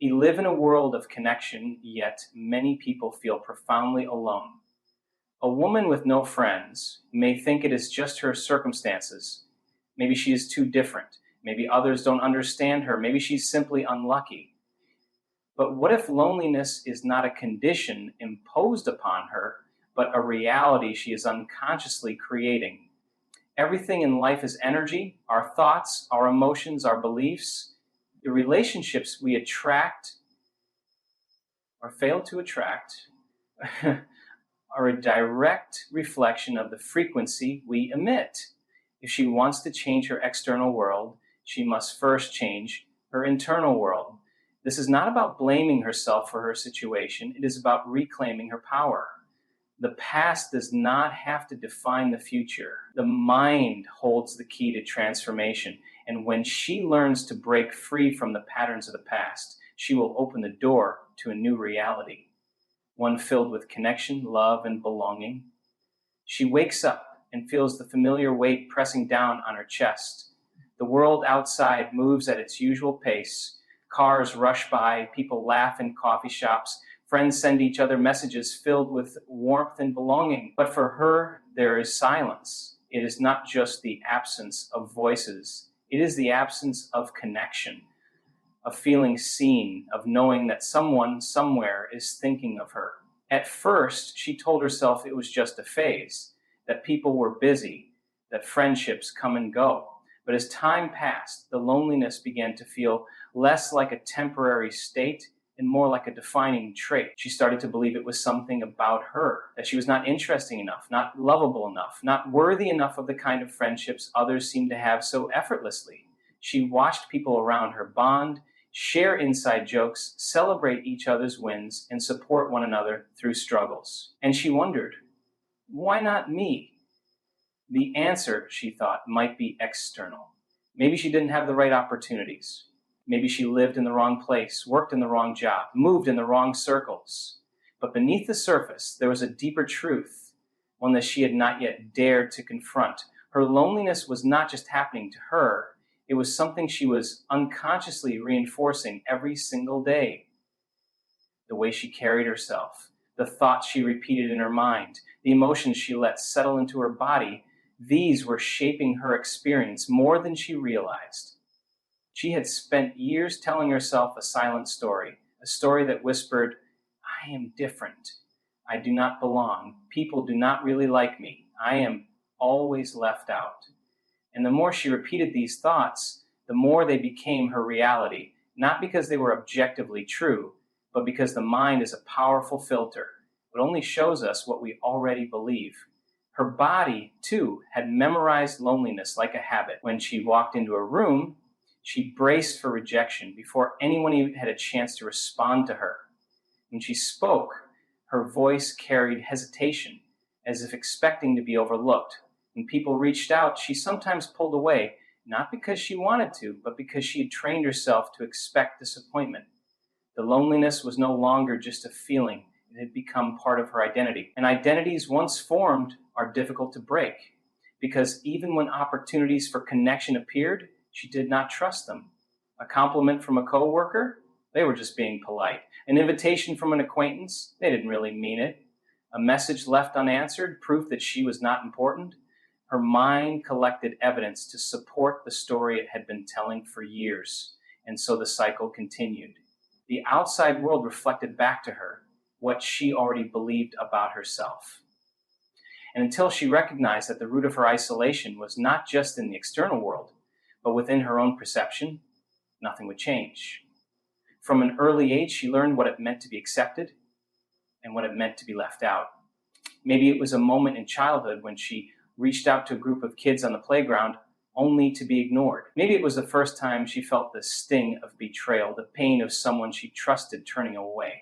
We live in a world of connection, yet many people feel profoundly alone. A woman with no friends may think it is just her circumstances. Maybe she is too different. Maybe others don't understand her. Maybe she's simply unlucky. But what if loneliness is not a condition imposed upon her, but a reality she is unconsciously creating? Everything in life is energy. Our thoughts, our emotions, our beliefs, the relationships we attract or fail to attract are a direct reflection of the frequency we emit. If she wants to change her external world, she must first change her internal world. This is not about blaming herself for her situation. It is about reclaiming her power. The past does not have to define the future. The mind holds the key to transformation. And when she learns to break free from the patterns of the past, she will open the door to a new reality, one filled with connection, love, and belonging. She wakes up and feels the familiar weight pressing down on her chest. The world outside moves at its usual pace. Cars rush by, people laugh in coffee shops, friends send each other messages filled with warmth and belonging. But for her, there is silence. It is not just the absence of voices. It is the absence of connection, of feeling seen, of knowing that someone somewhere is thinking of her. At first, she told herself it was just a phase, that people were busy, that friendships come and go. But as time passed, the loneliness began to feel less like a temporary state and more like a defining trait. She started to believe it was something about her, that she was not interesting enough, not lovable enough, not worthy enough of the kind of friendships others seemed to have so effortlessly. She watched people around her bond, share inside jokes, celebrate each other's wins, and support one another through struggles. And she wondered, why not me? The answer, she thought, might be external. Maybe she didn't have the right opportunities. Maybe she lived in the wrong place, worked in the wrong job, moved in the wrong circles. But beneath the surface, there was a deeper truth, one that she had not yet dared to confront. Her loneliness was not just happening to her. It was something she was unconsciously reinforcing every single day. The way she carried herself, the thoughts she repeated in her mind, the emotions she let settle into her body, these were shaping her experience more than she realized. She had spent years telling herself a silent story, a story that whispered, I am different. I do not belong. People do not really like me. I am always left out. And the more she repeated these thoughts, the more they became her reality, not because they were objectively true, but because the mind is a powerful filter. It only shows us what we already believe. Her body, too, had memorized loneliness like a habit. When she walked into a room, she braced for rejection before anyone even had a chance to respond to her. When she spoke, her voice carried hesitation, as if expecting to be overlooked. When people reached out, she sometimes pulled away, not because she wanted to, but because she had trained herself to expect disappointment. The loneliness was no longer just a feeling. It had become part of her identity. And identities once formed are difficult to break, because even when opportunities for connection appeared, she did not trust them. A compliment from a coworker? They were just being polite. An invitation from an acquaintance? They didn't really mean it. A message left unanswered? Proof that she was not important? Her mind collected evidence to support the story it had been telling for years, and so the cycle continued. The outside world reflected back to her what she already believed about herself. And until she recognized that the root of her isolation was not just in the external world, but within her own perception, nothing would change. From an early age, she learned what it meant to be accepted and what it meant to be left out. Maybe it was a moment in childhood when she reached out to a group of kids on the playground only to be ignored. Maybe it was the first time she felt the sting of betrayal, the pain of someone she trusted turning away.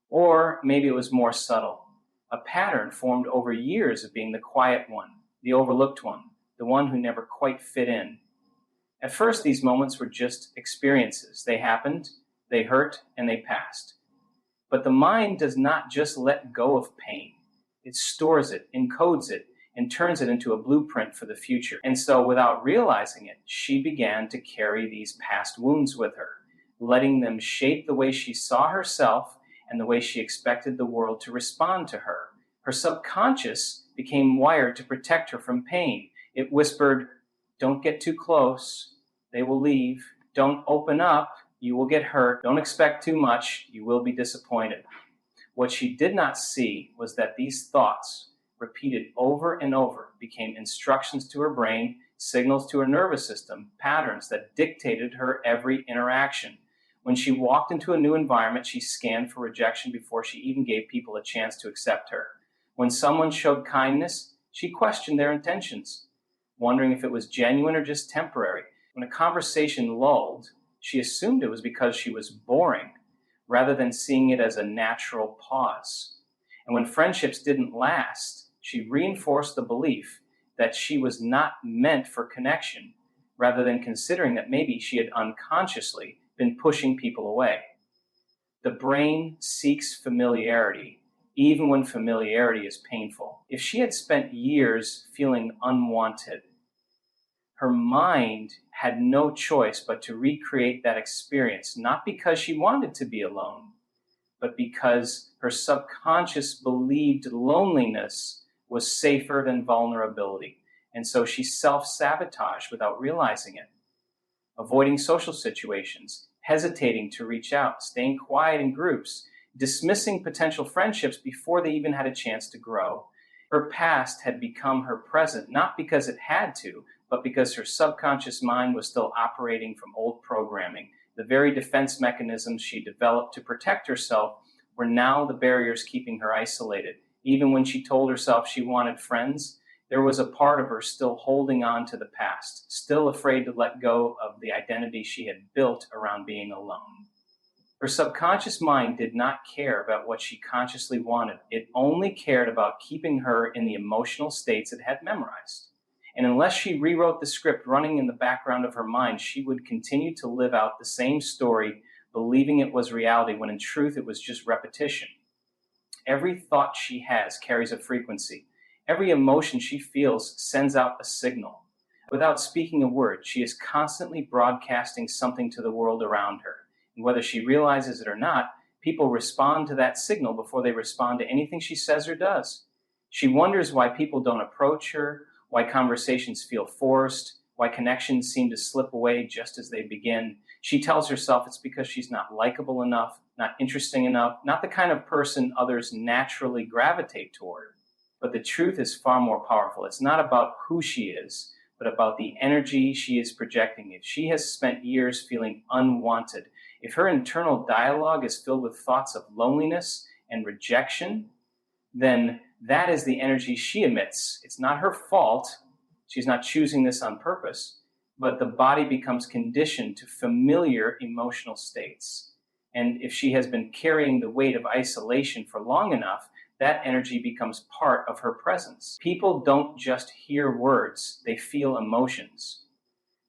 Or maybe it was more subtle, a pattern formed over years of being the quiet one, the overlooked one, the one who never quite fit in. At first, these moments were just experiences. They happened, they hurt, and they passed. But the mind does not just let go of pain. It stores it, encodes it, and turns it into a blueprint for the future. And so, without realizing it, she began to carry these past wounds with her, letting them shape the way she saw herself and the way she expected the world to respond to her. Her subconscious became wired to protect her from pain. It whispered, "Don't get too close, they will leave. Don't open up, you will get hurt. Don't expect too much, you will be disappointed." What she did not see was that these thoughts, repeated over and over, became instructions to her brain, signals to her nervous system, patterns that dictated her every interaction. When she walked into a new environment, she scanned for rejection before she even gave people a chance to accept her. When someone showed kindness, she questioned their intentions, wondering if it was genuine or just temporary. When a conversation lulled, she assumed it was because she was boring, rather than seeing it as a natural pause. And when friendships didn't last, she reinforced the belief that she was not meant for connection, rather than considering that maybe she had unconsciously been pushing people away. The brain seeks familiarity, even when familiarity is painful. If she had spent years feeling unwanted, her mind had no choice but to recreate that experience, not because she wanted to be alone, but because her subconscious believed loneliness was safer than vulnerability. And so she self-sabotaged without realizing it, avoiding social situations, hesitating to reach out, staying quiet in groups, dismissing potential friendships before they even had a chance to grow. Her past had become her present, not because it had to, but because her subconscious mind was still operating from old programming. The very defense mechanisms she developed to protect herself were now the barriers keeping her isolated. Even when she told herself she wanted friends, there was a part of her still holding on to the past, still afraid to let go of the identity she had built around being alone. Her subconscious mind did not care about what she consciously wanted. It only cared about keeping her in the emotional states it had memorized. And unless she rewrote the script running in the background of her mind, she would continue to live out the same story, believing it was reality when in truth it was just repetition. Every thought she has carries a frequency. Every emotion she feels sends out a signal. Without speaking a word, she is constantly broadcasting something to the world around her. And whether she realizes it or not, people respond to that signal before they respond to anything she says or does. She wonders why people don't approach her, why conversations feel forced, why connections seem to slip away just as they begin. She tells herself it's because she's not likable enough, not interesting enough, not the kind of person others naturally gravitate toward. But the truth is far more powerful. It's not about who she is, but about the energy she is projecting. If she has spent years feeling unwanted, if her internal dialogue is filled with thoughts of loneliness and rejection, then that is the energy she emits. It's not her fault. She's not choosing this on purpose, but the body becomes conditioned to familiar emotional states. And if she has been carrying the weight of isolation for long enough, that energy becomes part of her presence. People don't just hear words, they feel emotions.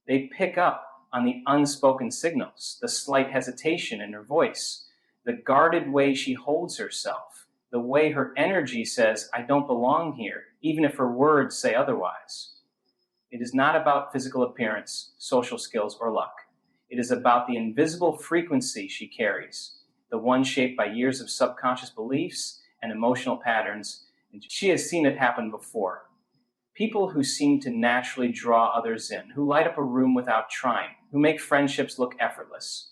They pick up on the unspoken signals, the slight hesitation in her voice, the guarded way she holds herself, the way her energy says, "I don't belong here," even if her words say otherwise. It is not about physical appearance, social skills, or luck. It is about the invisible frequency she carries, the one shaped by years of subconscious beliefs and emotional patterns. And she has seen it happen before. People who seem to naturally draw others in, who light up a room without trying, who make friendships look effortless.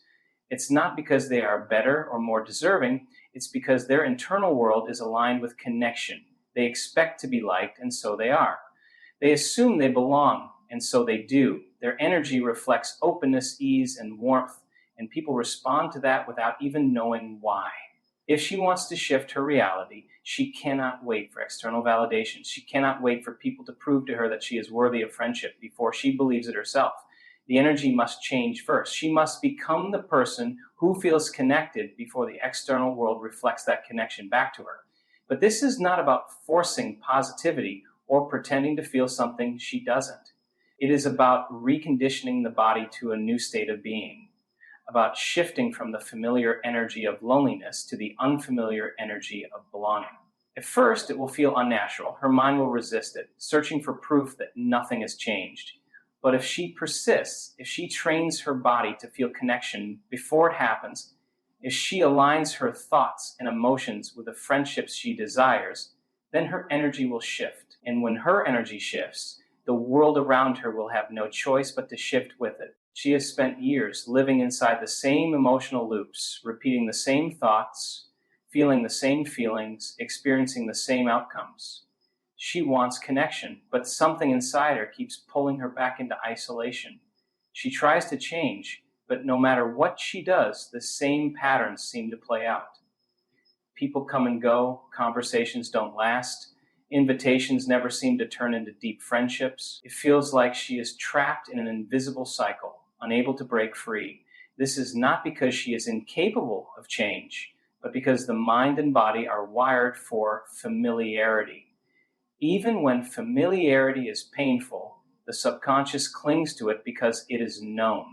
It's not because they are better or more deserving, it's because their internal world is aligned with connection. They expect to be liked, and so they are. They assume they belong, and so they do. Their energy reflects openness, ease, and warmth, and people respond to that without even knowing why. If she wants to shift her reality, she cannot wait for external validation. She cannot wait for people to prove to her that she is worthy of friendship before she believes it herself. The energy must change first. She must become the person who feels connected before the external world reflects that connection back to her. But this is not about forcing positivity or pretending to feel something she doesn't. It is about reconditioning the body to a new state of being, about shifting from the familiar energy of loneliness to the unfamiliar energy of belonging. At first, it will feel unnatural. Her mind will resist it, searching for proof that nothing has changed. But if she persists, if she trains her body to feel connection before it happens, if she aligns her thoughts and emotions with the friendships she desires, then her energy will shift. And when her energy shifts, the world around her will have no choice but to shift with it. She has spent years living inside the same emotional loops, repeating the same thoughts, feeling the same feelings, experiencing the same outcomes. She wants connection, but something inside her keeps pulling her back into isolation. She tries to change, but no matter what she does, the same patterns seem to play out. People come and go, conversations don't last, invitations never seem to turn into deep friendships. It feels like she is trapped in an invisible cycle, unable to break free. This is not because she is incapable of change, but because the mind and body are wired for familiarity. Even when familiarity is painful, the subconscious clings to it because it is known,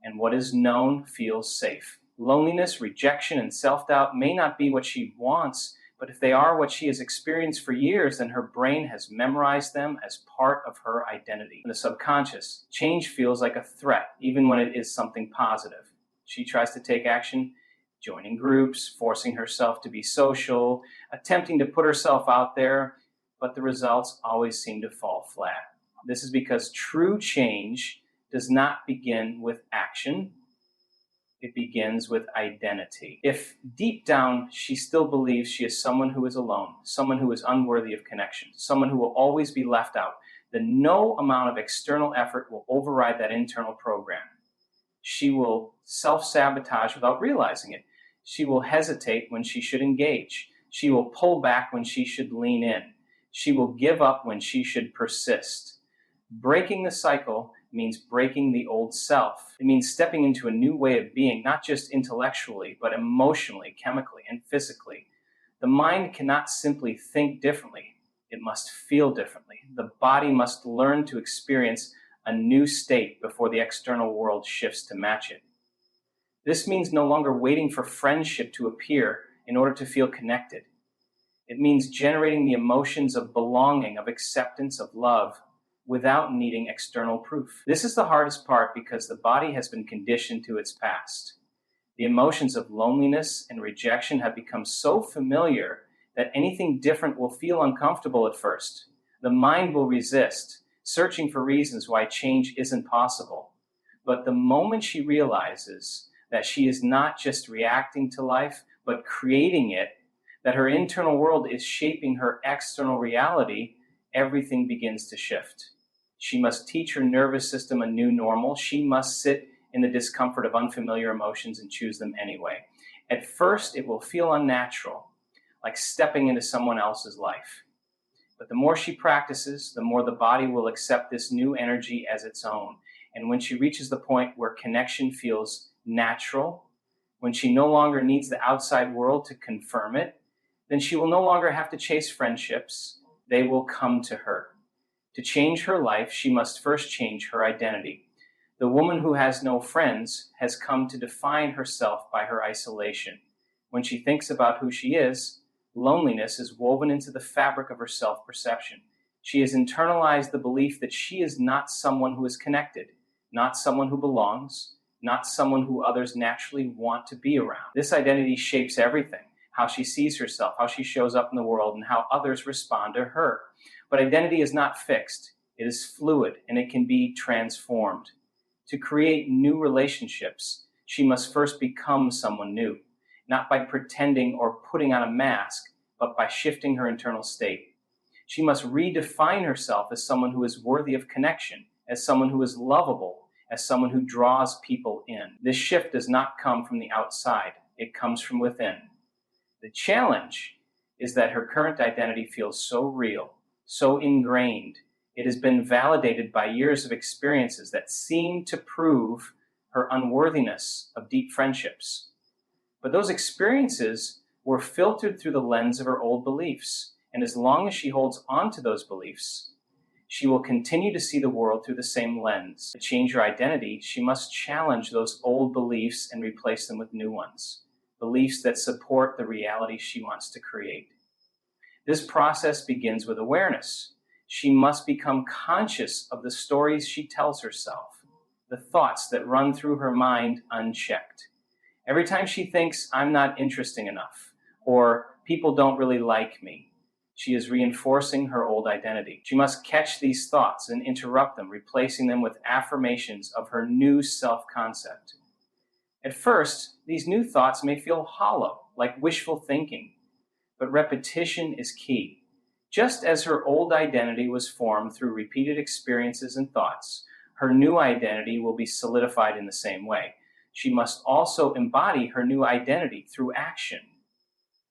and what is known feels safe. Loneliness, rejection, and self-doubt may not be what she wants, but if they are what she has experienced for years, then her brain has memorized them as part of her identity. In the subconscious, change feels like a threat, even when it is something positive. She tries to take action, joining groups, forcing herself to be social, attempting to put herself out there, but the results always seem to fall flat. This is because true change does not begin with action. It begins with identity. If deep down she still believes she is someone who is alone, someone who is unworthy of connection, someone who will always be left out, then no amount of external effort will override that internal program. She will self-sabotage without realizing it. She will hesitate when she should engage. She will pull back when she should lean in. She will give up when she should persist. Breaking the cycle means breaking the old self. It means stepping into a new way of being, not just intellectually, but emotionally, chemically, and physically. The mind cannot simply think differently. It must feel differently. The body must learn to experience a new state before the external world shifts to match it. This means no longer waiting for friendship to appear in order to feel connected. It means generating the emotions of belonging, of acceptance, of love, without needing external proof. This is the hardest part because the body has been conditioned to its past. The emotions of loneliness and rejection have become so familiar that anything different will feel uncomfortable at first. The mind will resist, searching for reasons why change isn't possible. But the moment she realizes that she is not just reacting to life, but creating it, that her internal world is shaping her external reality, everything begins to shift. She must teach her nervous system a new normal. She must sit in the discomfort of unfamiliar emotions and choose them anyway. At first, it will feel unnatural, like stepping into someone else's life. But the more she practices, the more the body will accept this new energy as its own. And when she reaches the point where connection feels natural, when she no longer needs the outside world to confirm it, then she will no longer have to chase friendships. They will come to her. To change her life, she must first change her identity. The woman who has no friends has come to define herself by her isolation. When she thinks about who she is, loneliness is woven into the fabric of her self-perception. She has internalized the belief that she is not someone who is connected, not someone who belongs, not someone who others naturally want to be around. This identity shapes everything: how she sees herself, how she shows up in the world, and how others respond to her. But identity is not fixed. It is fluid, and it can be transformed. To create new relationships, she must first become someone new, not by pretending or putting on a mask, but by shifting her internal state. She must redefine herself as someone who is worthy of connection, as someone who is lovable, as someone who draws people in. This shift does not come from the outside. It comes from within. The challenge is that her current identity feels so real, so ingrained. It has been validated by years of experiences that seem to prove her unworthiness of deep friendships. But those experiences were filtered through the lens of her old beliefs. And as long as she holds on to those beliefs, she will continue to see the world through the same lens. To change her identity, she must challenge those old beliefs and replace them with new ones, beliefs that support the reality she wants to create. This process begins with awareness. She must become conscious of the stories she tells herself, the thoughts that run through her mind unchecked. Every time she thinks, I'm not interesting enough, or people don't really like me, she is reinforcing her old identity. She must catch these thoughts and interrupt them, replacing them with affirmations of her new self-concept. At first, these new thoughts may feel hollow, like wishful thinking, but repetition is key. Just as her old identity was formed through repeated experiences and thoughts, her new identity will be solidified in the same way. She must also embody her new identity through action.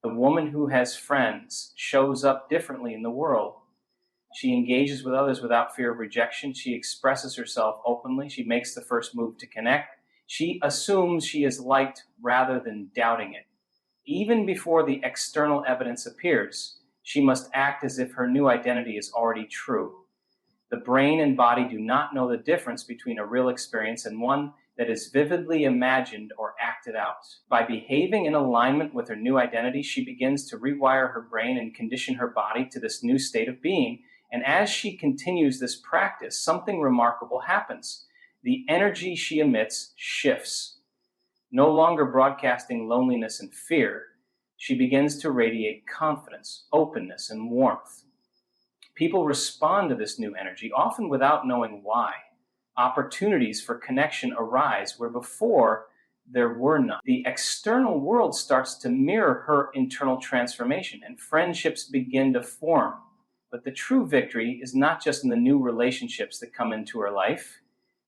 The woman who has friends shows up differently in the world. She engages with others without fear of rejection. She expresses herself openly. She makes the first move to connect. She assumes she is liked rather than doubting it. Even before the external evidence appears, she must act as if her new identity is already true. The brain and body do not know the difference between a real experience and one that is vividly imagined or acted out. By behaving in alignment with her new identity, she begins to rewire her brain and condition her body to this new state of being. And as she continues this practice, something remarkable happens. The energy she emits shifts. No longer broadcasting loneliness and fear, she begins to radiate confidence, openness, and warmth. People respond to this new energy, often without knowing why. Opportunities for connection arise where before there were none. The external world starts to mirror her internal transformation, and friendships begin to form. But the true victory is not just in the new relationships that come into her life.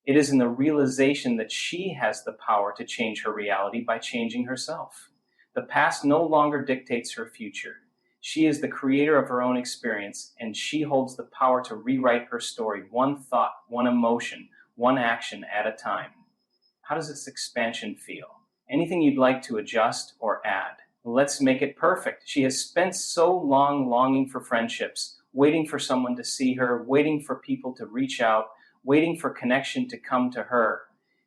It is in the realization that she has the power to change her reality by changing herself. The past no longer dictates her future. She is the creator of her own experience, and she holds the power to rewrite her story, one thought, one emotion, one action at a time. How does this expansion feel? Anything you'd like to adjust or add? Let's make it perfect. She has spent so long longing for friendships, waiting for someone to see her, waiting for people to reach out, waiting for connection to come to her.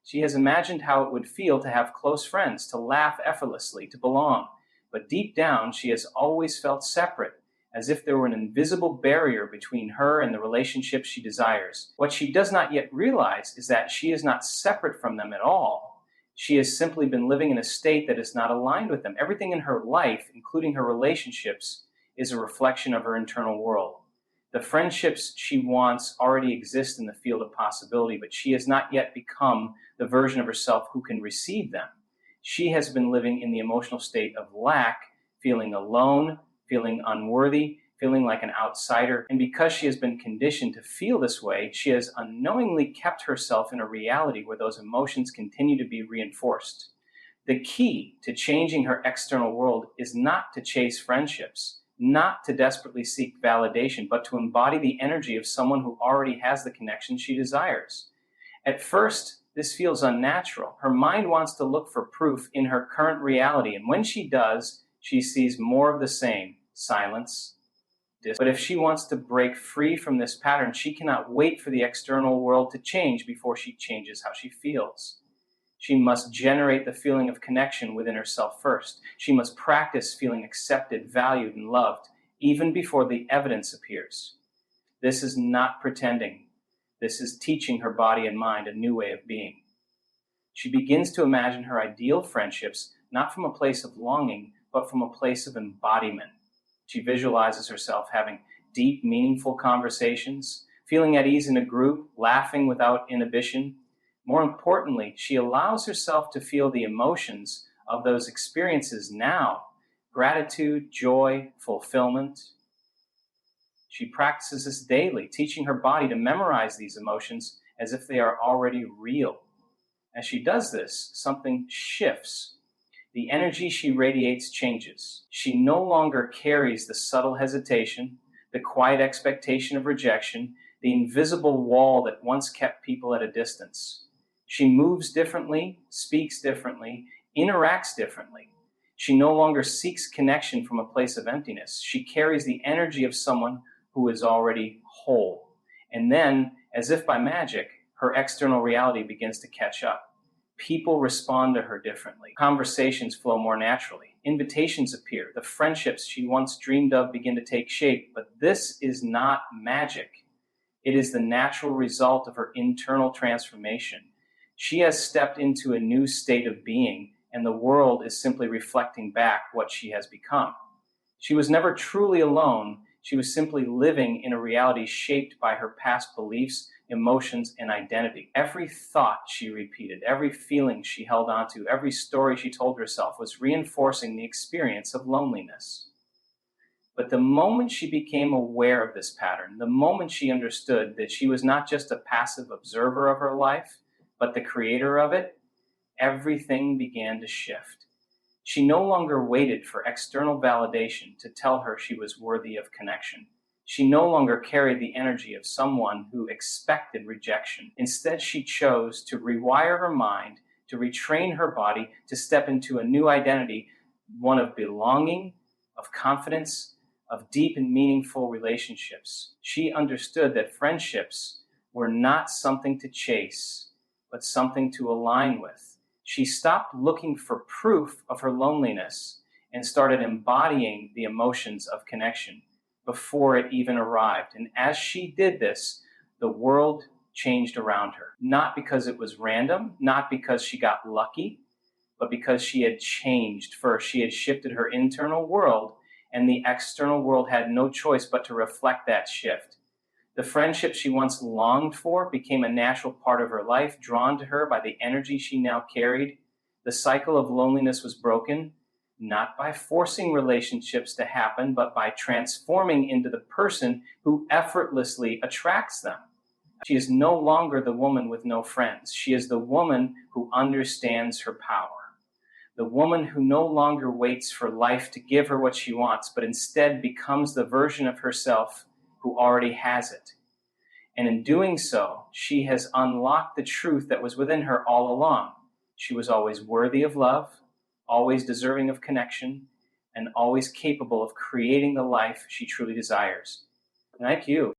She has imagined how it would feel to have close friends, to laugh effortlessly, to belong. But deep down, she has always felt separate, as if there were an invisible barrier between her and the relationships she desires. What she does not yet realize is that she is not separate from them at all. She has simply been living in a state that is not aligned with them. Everything in her life, including her relationships, is a reflection of her internal world. The friendships she wants already exist in the field of possibility, but she has not yet become the version of herself who can receive them. She has been living in the emotional state of lack, feeling alone, feeling unworthy, feeling like an outsider. And because she has been conditioned to feel this way, she has unknowingly kept herself in a reality where those emotions continue to be reinforced. The key to changing her external world is not to chase friendships, not to desperately seek validation, but to embody the energy of someone who already has the connection she desires. At first, this feels unnatural. Her mind wants to look for proof in her current reality, and when she does, she sees more of the same: silence, distance. But if she wants to break free from this pattern, she cannot wait for the external world to change before she changes how she feels. She must generate the feeling of connection within herself first. She must practice feeling accepted, valued, and loved, even before the evidence appears. This is not pretending. This is teaching her body and mind a new way of being. She begins to imagine her ideal friendships, not from a place of longing, but from a place of embodiment. She visualizes herself having deep, meaningful conversations, feeling at ease in a group, laughing without inhibition. More importantly, she allows herself to feel the emotions of those experiences now: gratitude, joy, fulfillment. She practices this daily, teaching her body to memorize these emotions as if they are already real. As she does this, something shifts. The energy she radiates changes. She no longer carries the subtle hesitation, the quiet expectation of rejection, the invisible wall that once kept people at a distance. She moves differently, speaks differently, interacts differently. She no longer seeks connection from a place of emptiness. She carries the energy of someone who is already whole. And then, as if by magic, her external reality begins to catch up. People respond to her differently. Conversations flow more naturally. Invitations appear. The friendships she once dreamed of begin to take shape. But this is not magic. It is the natural result of her internal transformation. She has stepped into a new state of being, and the world is simply reflecting back what she has become. She was never truly alone. She was simply living in a reality shaped by her past beliefs, emotions, and identity. Every thought she repeated, every feeling she held onto, every story she told herself was reinforcing the experience of loneliness. But the moment she became aware of this pattern, the moment she understood that she was not just a passive observer of her life, but the creator of it, everything began to shift. She no longer waited for external validation to tell her she was worthy of connection. She no longer carried the energy of someone who expected rejection. Instead, she chose to rewire her mind, to retrain her body, to step into a new identity, one of belonging, of confidence, of deep and meaningful relationships. She understood that friendships were not something to chase, but something to align with. She stopped looking for proof of her loneliness and started embodying the emotions of connection before it even arrived. And as she did this, the world changed around her. Not because it was random, not because she got lucky, but because she had changed first. She had shifted her internal world, and the external world had no choice but to reflect that shift. The friendship she once longed for became a natural part of her life, drawn to her by the energy she now carried. The cycle of loneliness was broken, not by forcing relationships to happen, but by transforming into the person who effortlessly attracts them. She is no longer the woman with no friends. She is the woman who understands her power. The woman who no longer waits for life to give her what she wants, but instead becomes the version of herself who already has it. And in doing so, she has unlocked the truth that was within her all along. She was always worthy of love, always deserving of connection, and always capable of creating the life she truly desires. Thank you.